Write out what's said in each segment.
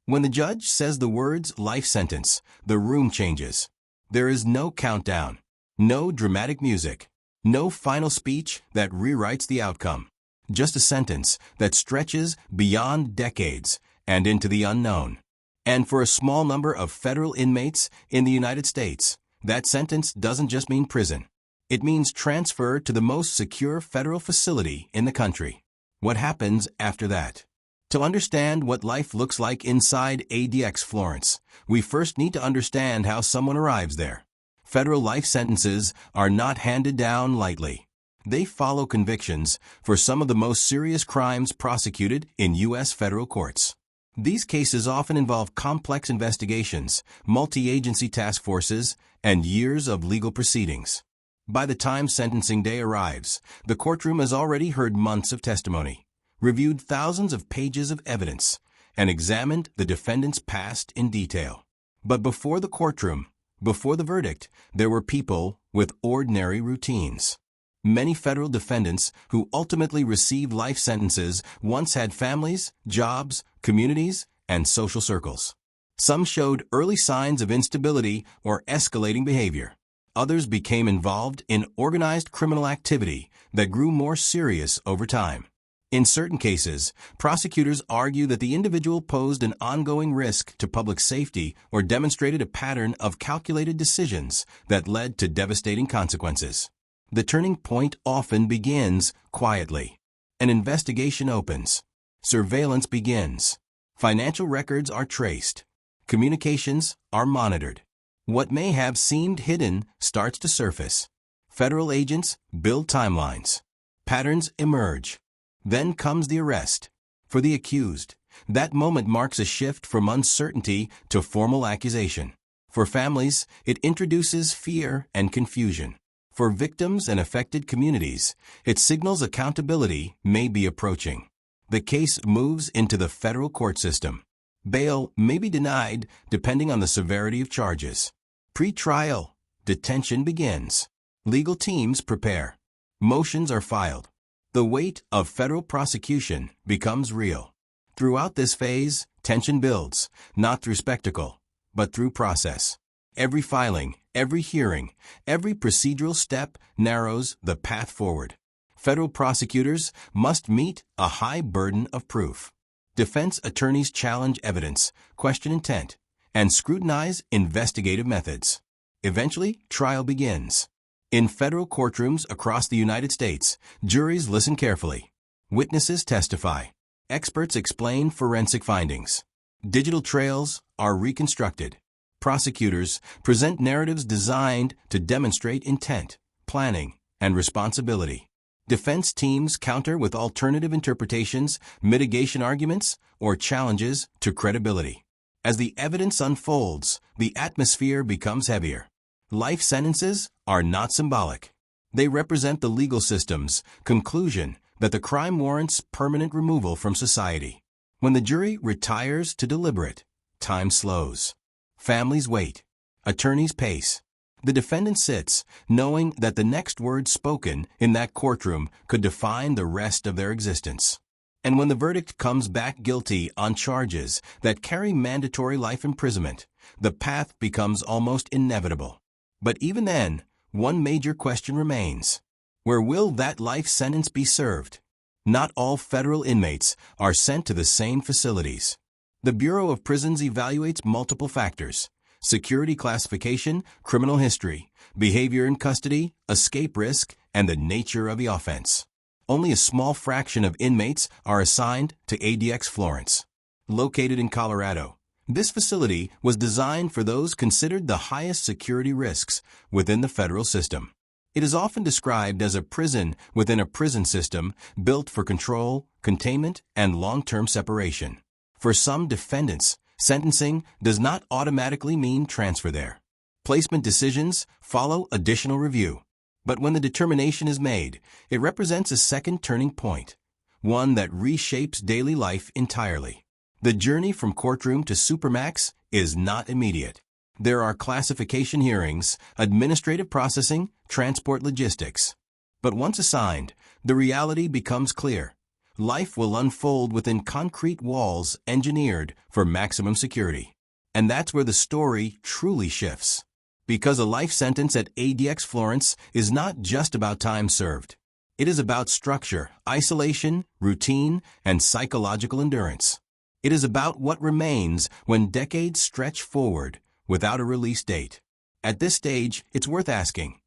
When the judge says the words life sentence, the room changes. There is no countdown, no dramatic music, no final speech that rewrites the outcome. Just a sentence that stretches beyond decades and into the unknown. And for a small number of federal inmates in the United States, that sentence doesn't just mean prison. It means transfer to the most secure federal facility in the country. What happens after that? To understand what life looks like inside ADX Florence, we first need to understand how someone arrives there. Federal life sentences are not handed down lightly. They follow convictions for some of the most serious crimes prosecuted in U.S. federal courts. These cases often involve complex investigations, multi-agency task forces, and years of legal proceedings. By the time sentencing day arrives, the courtroom has already heard months of testimony, reviewed thousands of pages of evidence, and examined the defendant's past in detail. But before the courtroom, before the verdict, there were people with ordinary routines. Many federal defendants who ultimately received life sentences once had families, jobs, communities, and social circles. Some showed early signs of instability or escalating behavior. Others became involved in organized criminal activity that grew more serious over time. In certain cases, prosecutors argue that the individual posed an ongoing risk to public safety or demonstrated a pattern of calculated decisions that led to devastating consequences. The turning point often begins quietly. An investigation opens. Surveillance begins. Financial records are traced. Communications are monitored. What may have seemed hidden starts to surface. Federal agents build timelines. Patterns emerge. Then comes the arrest. For the accused, that moment marks a shift from uncertainty to formal accusation. For families, it introduces fear and confusion. For victims and affected communities, it signals accountability may be approaching. The case moves into the federal court system. Bail may be denied depending on the severity of charges. Pre-trial detention begins. Legal teams prepare. Motions are filed. The weight of federal prosecution becomes real. Throughout this phase, tension builds, not through spectacle, but through process. Every filing, every hearing, every procedural step narrows the path forward. Federal prosecutors must meet a high burden of proof. Defense attorneys challenge evidence, question intent, and scrutinize investigative methods. Eventually, trial begins. In federal courtrooms across the United States, juries listen carefully. Witnesses testify. Experts explain forensic findings. Digital trails are reconstructed. Prosecutors present narratives designed to demonstrate intent, planning, and responsibility. Defense teams counter with alternative interpretations, mitigation arguments, or challenges to credibility. As the evidence unfolds, the atmosphere becomes heavier. Life sentences are not symbolic. They represent the legal system's conclusion that the crime warrants permanent removal from society. When the jury retires to deliberate, time slows. Families wait. Attorneys pace. The defendant sits, knowing that the next word spoken in that courtroom could define the rest of their existence. And when the verdict comes back guilty on charges that carry mandatory life imprisonment, the path becomes almost inevitable. But even then, one major question remains. Where will that life sentence be served? Not all federal inmates are sent to the same facilities. The Bureau of Prisons evaluates multiple factors: security classification, criminal history, behavior in custody, escape risk, and the nature of the offense. Only a small fraction of inmates are assigned to ADX Florence. Located in Colorado, this facility was designed for those considered the highest security risks within the federal system. It is often described as a prison within a prison system built for control, containment, and long-term separation. For some defendants, sentencing does not automatically mean transfer there. Placement decisions follow additional review. But when the determination is made, it represents a second turning point, one that reshapes daily life entirely. The journey from courtroom to Supermax is not immediate. There are classification hearings, administrative processing, transport logistics. But once assigned, the reality becomes clear. Life will unfold within concrete walls engineered for maximum security. And that's where the story truly shifts. Because a life sentence at ADX Florence is not just about time served. It is about structure, isolation, routine, and psychological endurance. It is about what remains when decades stretch forward without a release date. At this stage, it's worth asking,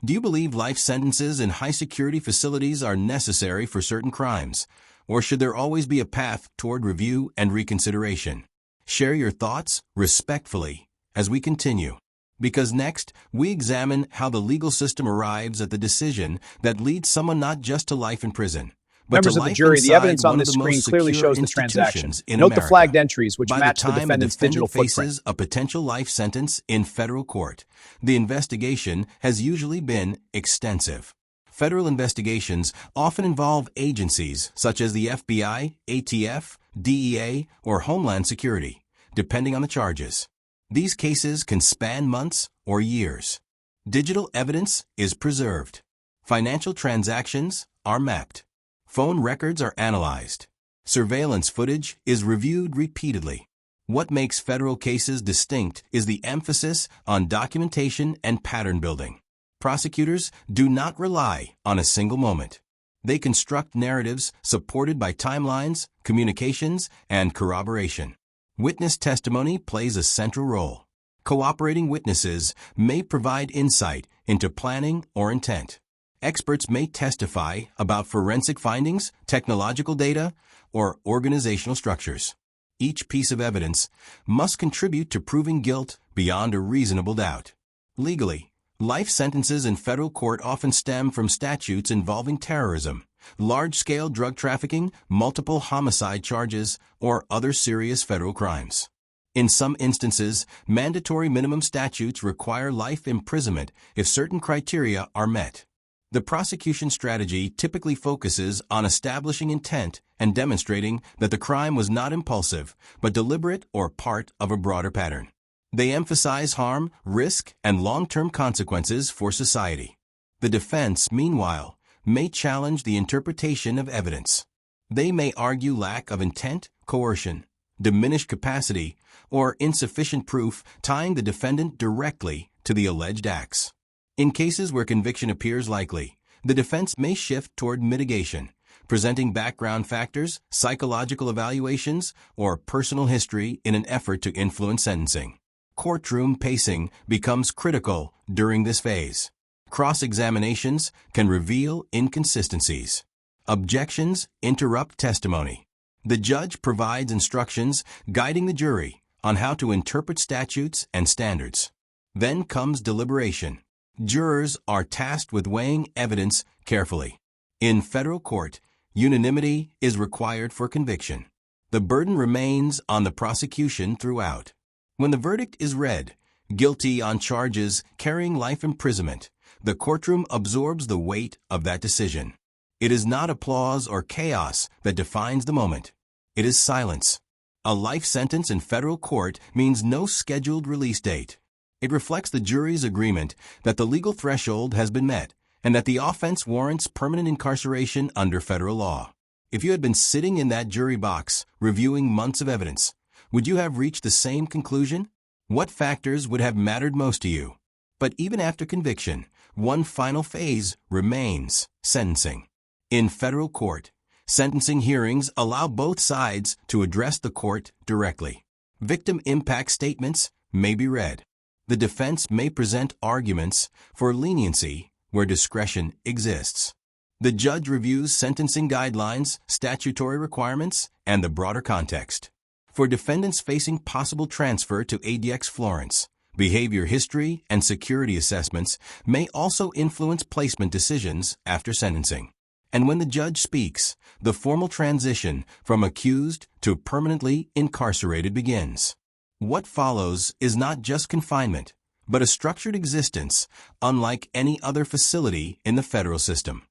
do you believe life sentences in high-security facilities are necessary for certain crimes, or should there always be a path toward review and reconsideration? Share your thoughts respectfully as we continue, because next we examine how the legal system arrives at the decision that leads someone not just to life in prison, but Members to of the life jury, the evidence inside on one of this the screen most clearly secure shows the transaction. institutions in Note the America. flagged entries, which By match the the time a defendant's digital defendant footprint. faces a potential life sentence in federal court, the investigation has usually been extensive. Federal investigations often involve agencies such as the FBI, ATF, DEA, or Homeland Security, depending on the charges. These cases can span months or years. Digital evidence is preserved. Financial transactions are mapped. Phone records are analyzed. Surveillance footage is reviewed repeatedly. What makes federal cases distinct is the emphasis on documentation and pattern building. Prosecutors do not rely on a single moment. They construct narratives supported by timelines, communications, and corroboration. Witness testimony plays a central role. Cooperating witnesses may provide insight into planning or intent. Experts may testify about forensic findings, technological data, or organizational structures. Each piece of evidence must contribute to proving guilt beyond a reasonable doubt. Legally, life sentences in federal court often stem from statutes involving terrorism, large-scale drug trafficking, multiple homicide charges, or other serious federal crimes. In some instances, mandatory minimum statutes require life imprisonment if certain criteria are met. The prosecution strategy typically focuses on establishing intent and demonstrating that the crime was not impulsive, but deliberate or part of a broader pattern. They emphasize harm, risk, and long-term consequences for society. The defense, meanwhile, may challenge the interpretation of evidence. They may argue lack of intent, coercion, diminished capacity, or insufficient proof tying the defendant directly to the alleged acts. In cases where conviction appears likely, the defense may shift toward mitigation, presenting background factors, psychological evaluations, or personal history in an effort to influence sentencing. Courtroom pacing becomes critical during this phase. Cross-examinations can reveal inconsistencies. Objections interrupt testimony. The judge provides instructions guiding the jury on how to interpret statutes and standards. Then comes deliberation. Jurors are tasked with weighing evidence carefully. In federal court, unanimity is required for conviction. The burden remains on the prosecution throughout. When the verdict is read, guilty on charges carrying life imprisonment, the courtroom absorbs the weight of that decision. It is not applause or chaos that defines the moment. It is silence. A life sentence in federal court means no scheduled release date. It reflects the jury's agreement that the legal threshold has been met and that the offense warrants permanent incarceration under federal law. If you had been sitting in that jury box reviewing months of evidence, would you have reached the same conclusion? What factors would have mattered most to you? But even after conviction, one final phase remains: sentencing. In federal court, sentencing hearings allow both sides to address the court directly. Victim impact statements may be read. The defense may present arguments for leniency where discretion exists. The judge reviews sentencing guidelines, statutory requirements, and the broader context. For defendants facing possible transfer to ADX Florence, behavior history and security assessments may also influence placement decisions after sentencing. And when the judge speaks, the formal transition from accused to permanently incarcerated begins. What follows is not just confinement, but a structured existence unlike any other facility in the federal system.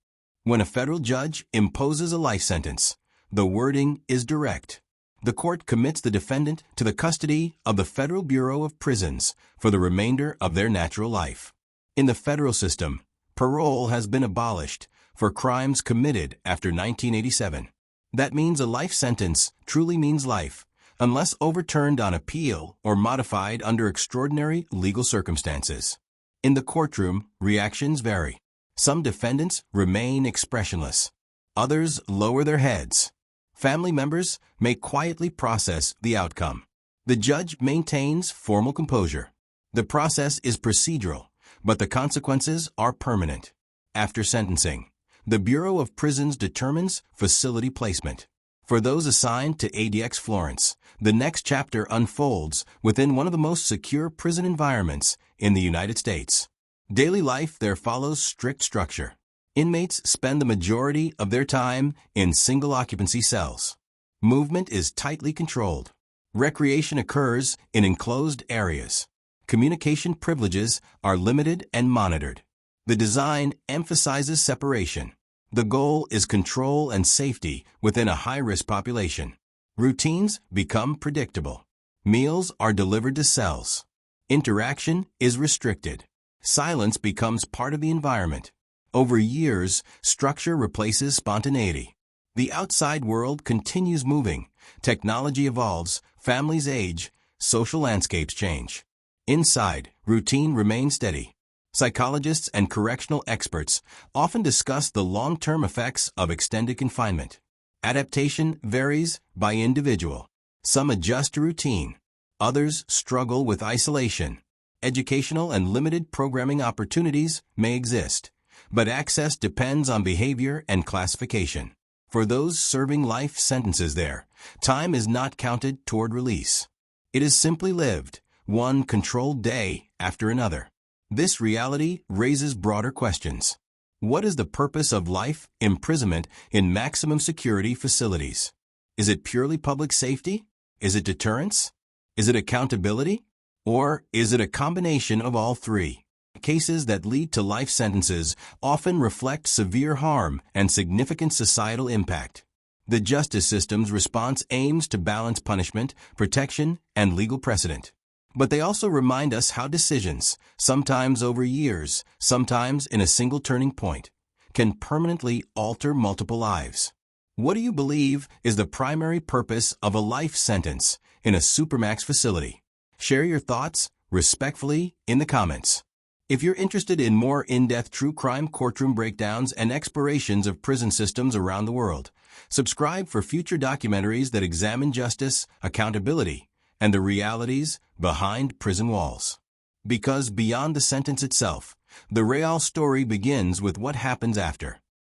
When a federal judge imposes a life sentence, the wording is direct. The court commits the defendant to the custody of the Federal Bureau of Prisons for the remainder of their natural life. In the federal system, parole has been abolished for crimes committed after 1987. That means a life sentence truly means life, unless overturned on appeal or modified under extraordinary legal circumstances. In the courtroom, reactions vary. Some defendants remain expressionless. Others lower their heads. Family members may quietly process the outcome. The judge maintains formal composure. The process is procedural, but the consequences are permanent. After sentencing, the Bureau of Prisons determines facility placement. For those assigned to ADX Florence, the next chapter unfolds within one of the most secure prison environments in the United States. Daily life there follows strict structure. Inmates spend the majority of their time in single-occupancy cells. Movement is tightly controlled. Recreation occurs in enclosed areas. Communication privileges are limited and monitored. The design emphasizes separation. The goal is control and safety within a high-risk population. Routines become predictable. Meals are delivered to cells. Interaction is restricted. Silence becomes part of the environment. Over years, structure replaces spontaneity. The outside world continues moving. Technology evolves, families age, social landscapes change. Inside, routine remains steady. Psychologists and correctional experts often discuss the long-term effects of extended confinement. Adaptation varies by individual. Some adjust to routine. Others struggle with isolation. Educational and limited programming opportunities may exist, but access depends on behavior and classification. For those serving life sentences there, time is not counted toward release. It is simply lived, one controlled day after another. This reality raises broader questions. What is the purpose of life imprisonment in maximum security facilities? Is it purely public safety? Is it deterrence? Is it accountability? Or is it a combination of all three? Cases that lead to life sentences often reflect severe harm and significant societal impact. The justice system's response aims to balance punishment, protection, and legal precedent. But they also remind us how decisions, sometimes over years, sometimes in a single turning point, can permanently alter multiple lives. What do you believe is the primary purpose of a life sentence in a Supermax facility? Share your thoughts respectfully in the comments. If you're interested in more in-depth true crime courtroom breakdowns and explorations of prison systems around the world, subscribe for future documentaries that examine justice, accountability, and the realities behind prison walls. Because beyond the sentence itself, the real story begins with what happens after.